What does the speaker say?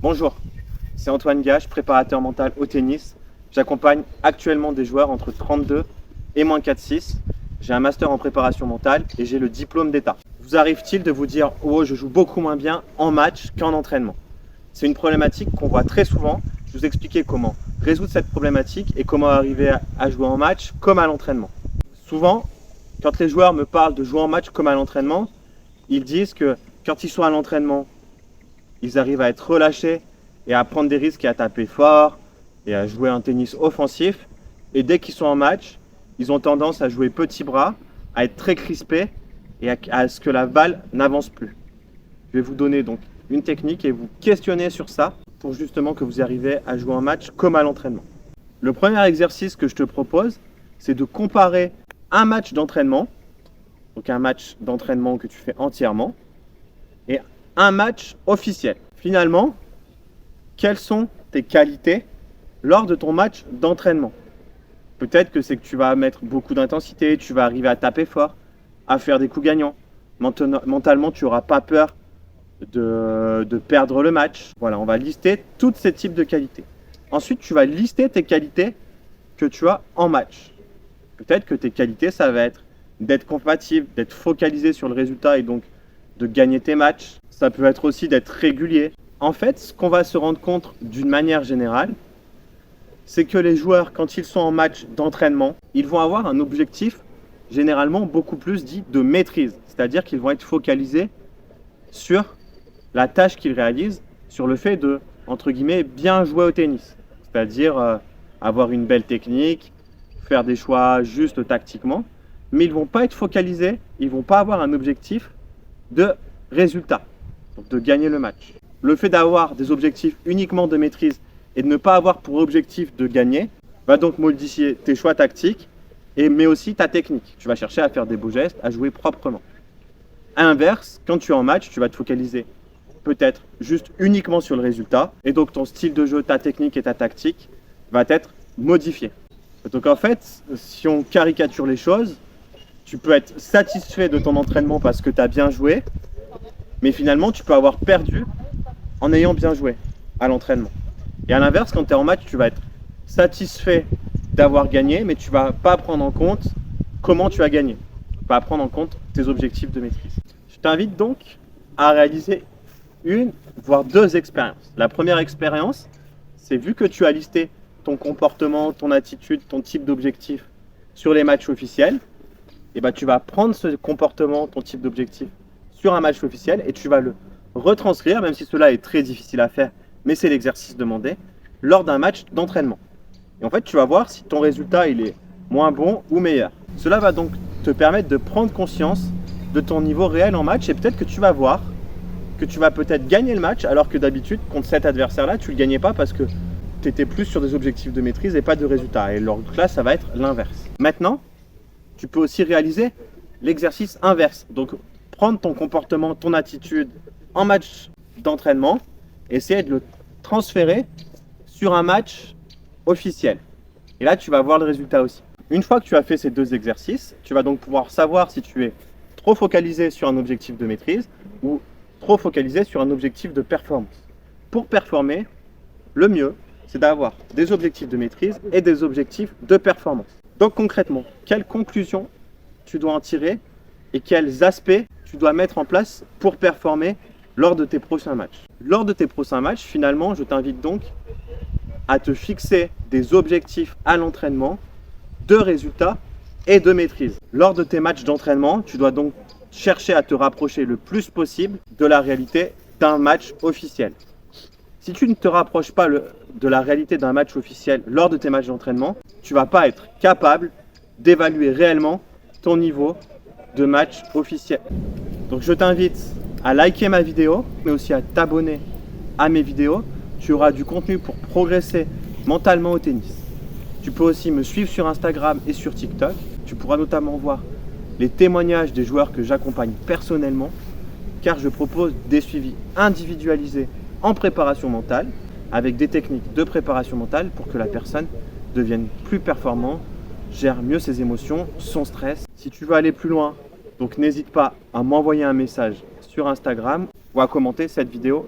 Bonjour, c'est Antoine Gage, préparateur mental au tennis. J'accompagne actuellement des joueurs entre 32 et moins 4-6. J'ai un master en préparation mentale et j'ai le diplôme d'État. Vous arrive-t-il de vous dire « Oh, je joue beaucoup moins bien en match qu'en entraînement ?» C'est une problématique qu'on voit très souvent. Je vais vous expliquer comment résoudre cette problématique et comment arriver à jouer en match comme à l'entraînement. Souvent, quand les joueurs me parlent de jouer en match comme à l'entraînement, ils disent que quand ils sont à l'entraînement, ils arrivent à être relâchés et à prendre des risques et à taper fort et à jouer un tennis offensif. Et dès qu'ils sont en match, ils ont tendance à jouer petit bras, à être très crispés et à ce que la balle n'avance plus. Je vais vous donner donc une technique et vous questionner sur ça pour justement que vous arriviez à jouer un match comme à l'entraînement. Le premier exercice que je te propose, c'est de comparer un match d'entraînement, donc un match d'entraînement que tu fais entièrement, et un match officiel. Finalement, quelles sont tes qualités lors de ton match d'entraînement? Peut-être que c'est que tu vas mettre beaucoup d'intensité, tu vas arriver à taper fort, à faire des coups gagnants. Mentalement, tu n'auras pas peur de perdre le match. Voilà, on va lister tous ces types de qualités. Ensuite, tu vas lister tes qualités que tu as en match. Peut-être que tes qualités, ça va être d'être compatible, d'être focalisé sur le résultat et donc de gagner tes matchs. Ça peut être aussi d'être régulier. En fait, ce qu'on va se rendre compte d'une manière générale, c'est que les joueurs, quand ils sont en match d'entraînement, ils vont avoir un objectif généralement beaucoup plus dit de maîtrise. C'est-à-dire qu'ils vont être focalisés sur la tâche qu'ils réalisent, sur le fait de, entre guillemets, bien jouer au tennis. C'est-à-dire avoir une belle technique, faire des choix justes tactiquement, mais ils ne vont pas être focalisés, ils ne vont pas avoir un objectif de résultat, donc de gagner le match. Le fait d'avoir des objectifs uniquement de maîtrise et de ne pas avoir pour objectif de gagner va donc modifier tes choix tactiques, mais aussi ta technique. Tu vas chercher à faire des beaux gestes, à jouer proprement. À l'inverse, quand tu es en match, tu vas te focaliser peut-être juste uniquement sur le résultat et donc ton style de jeu, ta technique et ta tactique va être modifié. Donc en fait, si on caricature les choses, tu peux être satisfait de ton entraînement parce que tu as bien joué, mais finalement tu peux avoir perdu en ayant bien joué à l'entraînement. Et à l'inverse, quand tu es en match, tu vas être satisfait d'avoir gagné, mais tu ne vas pas prendre en compte comment tu as gagné. Tu ne vas pas prendre en compte tes objectifs de maîtrise. Je t'invite donc à réaliser une, voire deux expériences. La première expérience, c'est vu que tu as listé ton comportement, ton attitude, ton type d'objectif sur les matchs officiels, et ben tu vas prendre ce comportement, ton type d'objectif sur un match officiel et tu vas le retranscrire, même si cela est très difficile à faire, mais c'est l'exercice demandé, lors d'un match d'entraînement. Et en fait, tu vas voir si ton résultat il est moins bon ou meilleur. Cela va donc te permettre de prendre conscience de ton niveau réel en match et peut-être que tu vas voir que tu vas peut-être gagner le match alors que d'habitude, contre cet adversaire-là, tu ne le gagnais pas parce que tu étais plus sur des objectifs de maîtrise et pas de résultats. Et donc là, ça va être l'inverse. Maintenant, tu peux aussi réaliser l'exercice inverse. Donc, prendre ton comportement, ton attitude en match d'entraînement, essayer de le transférer sur un match officiel. Et là, tu vas voir le résultat aussi. Une fois que tu as fait ces deux exercices, tu vas donc pouvoir savoir si tu es trop focalisé sur un objectif de maîtrise ou trop focalisé sur un objectif de performance. Pour performer, le mieux, c'est d'avoir des objectifs de maîtrise et des objectifs de performance. Donc concrètement, quelles conclusions tu dois en tirer et quels aspects tu dois mettre en place pour performer lors de tes prochains matchs. Lors de tes prochains matchs, finalement, je t'invite donc à te fixer des objectifs à l'entraînement de résultats et de maîtrise. Lors de tes matchs d'entraînement, tu dois donc chercher à te rapprocher le plus possible de la réalité d'un match officiel. Si tu ne te rapproches pas de la réalité d'un match officiel lors de tes matchs d'entraînement, tu ne vas pas être capable d'évaluer réellement ton niveau de match officiel. Donc je t'invite à liker ma vidéo, mais aussi à t'abonner à mes vidéos. Tu auras du contenu pour progresser mentalement au tennis. Tu peux aussi me suivre sur Instagram et sur TikTok. Tu pourras notamment voir les témoignages des joueurs que j'accompagne personnellement, car je propose des suivis individualisés en préparation mentale, avec des techniques de préparation mentale pour que la personne devienne plus performante, gère mieux ses émotions, son stress. Si tu veux aller plus loin, donc n'hésite pas à m'envoyer un message sur Instagram ou à commenter cette vidéo.